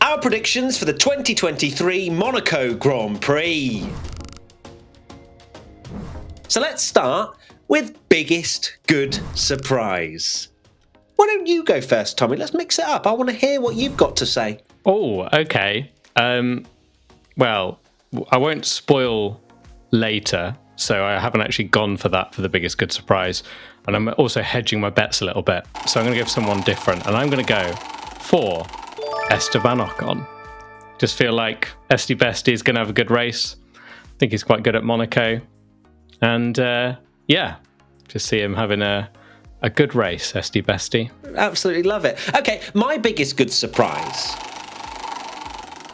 our predictions for the 2023 Monaco Grand Prix. So let's start with biggest good surprise. Why don't you go first, Tommy? Let's mix it up. I want to hear what you've got to say. Oh, okay. Well, I won't spoil later, so I haven't actually gone for that for the biggest good surprise. And I'm also hedging my bets a little bit. So I'm going to give someone different, and I'm going to go for Esteban Ocon. Just feel like Esty Bestie is going to have a good race. I think he's quite good at Monaco. And just see him having a good race, Esty Bestie. Absolutely love it. Okay, my biggest good surprise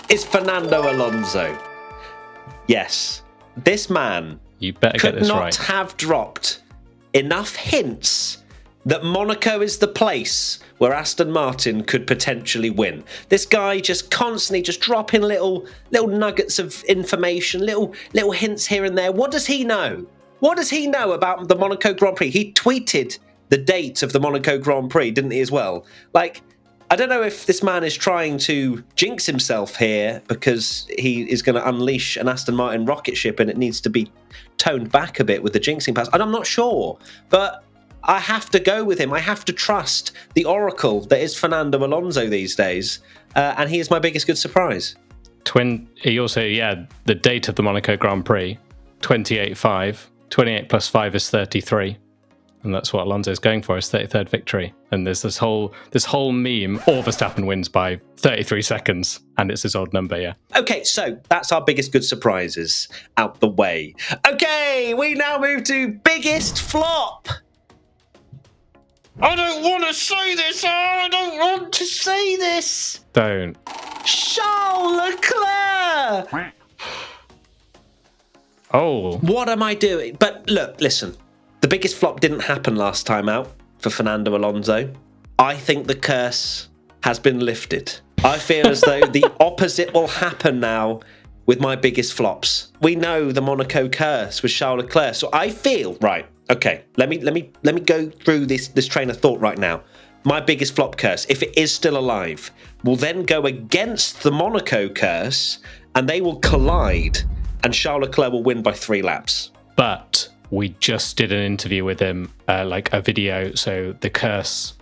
is Fernando Alonso. Yes, this man You better get could this not right. have dropped enough hints that Monaco is the place where Aston Martin could potentially win. This guy just constantly just dropping little nuggets of information, little hints here and there. What does he know? What does he know about the Monaco Grand Prix? He tweeted the date of the Monaco Grand Prix, didn't he, as well? Like, I don't know if this man is trying to jinx himself here because he is going to unleash an Aston Martin rocket ship and it needs to be toned back a bit with the jinxing pass. And I'm not sure, but I have to go with him. I have to trust the oracle that is Fernando Alonso these days. And he is my biggest good surprise. He also, the date of the Monaco Grand Prix, 28.5. 28 plus 5 is 33. And that's what Alonso's going for, his 33rd victory. And there's this whole meme, or Verstappen wins by 33 seconds, and it's his odd number, yeah. Okay, so that's our biggest good surprises out the way. Okay, we now move to biggest flop. I don't want to say this. I don't want to say this. Don't. Charles Leclerc. Oh. What am I doing? But look, listen. The biggest flop didn't happen last time out for Fernando Alonso. I think the curse has been lifted. I feel as though the opposite will happen now with my biggest flops. We know the Monaco curse with Charles Leclerc. So I feel, right, okay, let me go through this train of thought right now. My biggest flop curse, if it is still alive, will then go against the Monaco curse and they will collide and Charles Leclerc will win by 3 laps. But we just did an interview with him, like a video, so the curse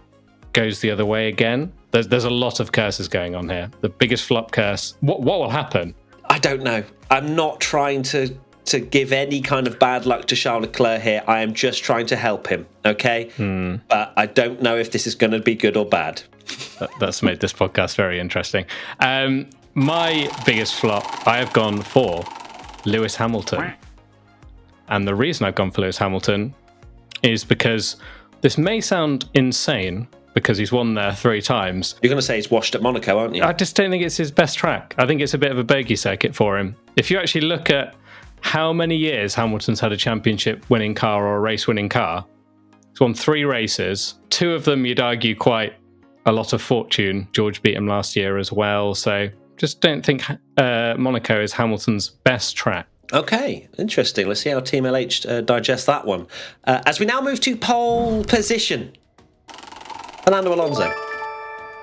goes the other way again. There's a lot of curses going on here. The biggest flop curse. What will happen? I don't know. I'm not trying to give any kind of bad luck to Charles Leclerc here. I am just trying to help him, okay? But I don't know if this is going to be good or bad. That's made this podcast very interesting. My biggest flop, I have gone for Lewis Hamilton. And the reason I've gone for Lewis Hamilton is because this may sound insane because he's won there 3 times. You're going to say he's washed at Monaco, aren't you? I just don't think it's his best track. I think it's a bit of a bogey circuit for him. If you actually look at how many years Hamilton's had a championship winning car or a race winning car, he's won 3 races. 2 of them you'd argue quite a lot of fortune. George beat him last year as well. So just don't think Monaco is Hamilton's best track. Okay, interesting. Let's see how Team LH digests that one. As we now move to pole position. Fernando Alonso.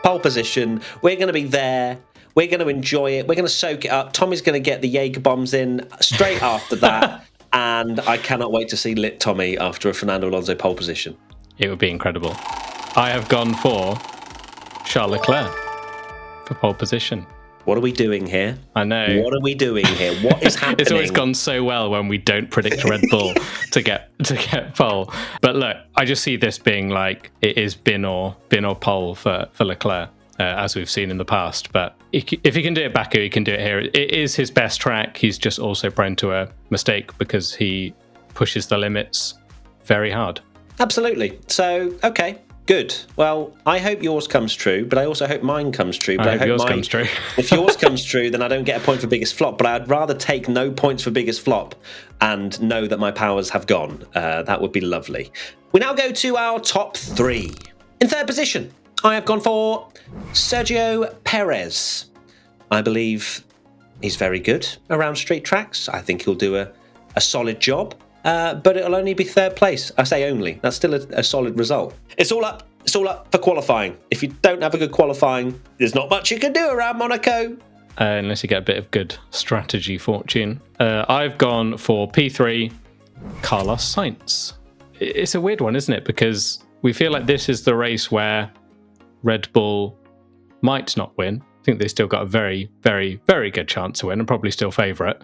Pole position. We're going to be there. We're going to enjoy it. We're going to soak it up. Tommy's going to get the Jaeger bombs in straight after that. And I cannot wait to see lit Tommy after a Fernando Alonso pole position. It would be incredible. I have gone for Charles Leclerc for pole position. What are we doing here? I know. What are we doing here? What is happening? It's always gone so well when we don't predict Red Bull to get pole. But look, I just see this being like it is bin or pole for Leclerc, as we've seen in the past. But if he can do it Baku, he can do it here. It is his best track. He's just also prone to a mistake because he pushes the limits very hard. Absolutely. So, okay. Good. Well, I hope yours comes true, but I also hope mine comes true. But I hope yours comes true. If yours comes true, then I don't get a point for biggest flop, but I'd rather take no points for biggest flop and know that my powers have gone. That would be lovely. We now go to our top 3. In 3rd position, I have gone for Sergio Perez. I believe he's very good around street tracks. I think he'll do a solid job. But it'll only be 3rd place. I say only. That's still a solid result. It's all up it's all up for qualifying. If you don't have a good qualifying, there's not much you can do around Monaco. Unless you get a bit of good strategy fortune. I've gone for P3, Carlos Sainz. It's a weird one, isn't it? Because we feel like this is the race where Red Bull might not win. I think they still got a very, very, very good chance to win and probably still favourite.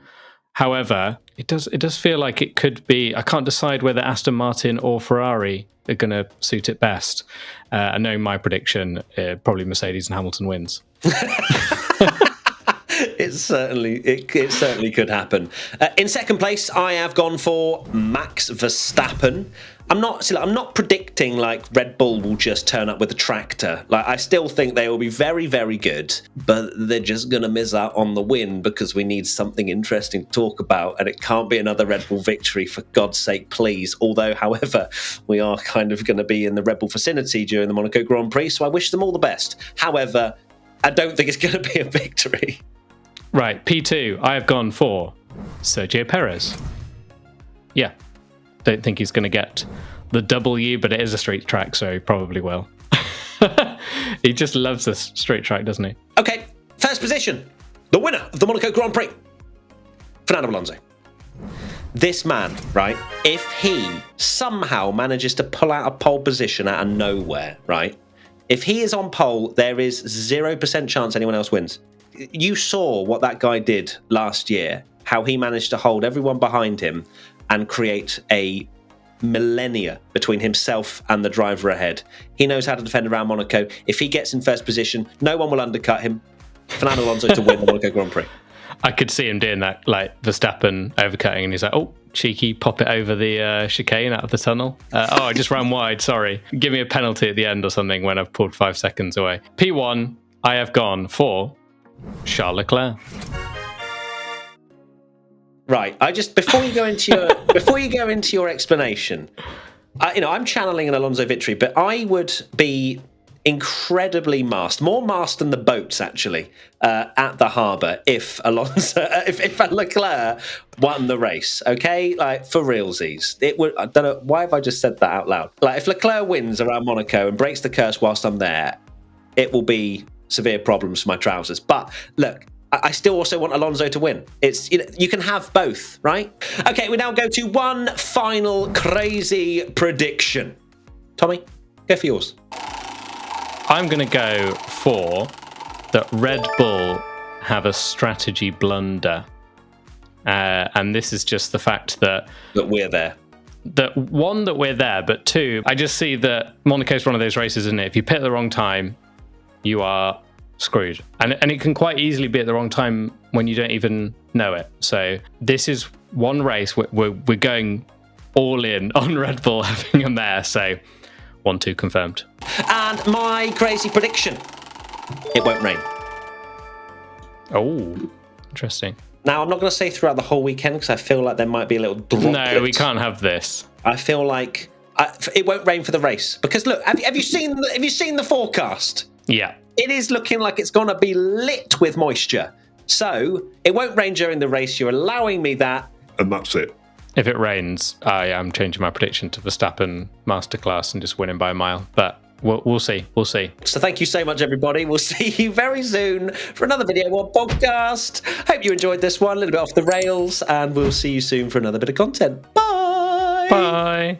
However, it does feel like it could be. I can't decide whether Aston Martin or Ferrari are going to suit it best. I know my prediction, probably Mercedes and Hamilton wins. It certainly could happen. In second place, I have gone for Max Verstappen. I'm not predicting like Red Bull will just turn up with a tractor. Like I still think they will be very, very good, but they're just going to miss out on the win because we need something interesting to talk about, and it can't be another Red Bull victory, for God's sake, please. Although, however, we are kind of going to be in the Red Bull vicinity during the Monaco Grand Prix, so I wish them all the best. However, I don't think it's going to be a victory. Right, P2, I have gone for Sergio Perez. Yeah, don't think he's going to get the W, but it is a street track, so he probably will. He just loves this straight track, doesn't he? Okay, first position, the winner of the Monaco Grand Prix, Fernando Alonso. This man, right, if he somehow manages to pull out a pole position out of nowhere, right, if he is on pole, there is 0% chance anyone else wins. You saw what that guy did last year, how he managed to hold everyone behind him and create a millennia between himself and the driver ahead. He knows how to defend around Monaco. If he gets in first position, no one will undercut him. Fernando Alonso to win the Monaco Grand Prix. I could see him doing that, like Verstappen overcutting, and he's like, oh, cheeky, pop it over the chicane out of the tunnel. I just ran wide, sorry. Give me a penalty at the end or something when I've pulled 5 seconds away. P1, I have gone for Charles Leclerc. Right. Before you go into your explanation, I'm channeling an Alonso victory, but I would be incredibly more masked than the boats actually at the harbour if Leclerc won the race. Okay, like for realsies, it would. I don't know why have I just said that out loud. Like if Leclerc wins around Monaco and breaks the curse whilst I'm there, it will be severe problems for my trousers. But look, I still also want Alonso to win. It's you can have both, right? Okay, we now go to one final crazy prediction. Tommy, go for yours. I'm going to go for that Red Bull have a strategy blunder. And this is just the fact that we're there. That one, that we're there, but two, I just see that Monaco's one of those races, isn't it? If you pit at the wrong time, you are screwed. And it can quite easily be at the wrong time when you don't even know it. So this is one race we're going all in on Red Bull having them there. So 1-2 confirmed. And my crazy prediction, it won't rain. Oh, interesting. Now, I'm not going to say throughout the whole weekend because I feel like there might be a little droplet. No, we can't have this. I feel like it won't rain for the race because look, have you seen the forecast? Yeah. It is looking like it's going to be lit with moisture. So it won't rain during the race. You're allowing me that. And that's it. If it rains, I am changing my prediction to Verstappen masterclass and just winning by a mile. But we'll see. We'll see. So thank you so much, everybody. We'll see you very soon for another video or podcast. Hope you enjoyed this one, a little bit off the rails, and we'll see you soon for another bit of content. Bye. Bye.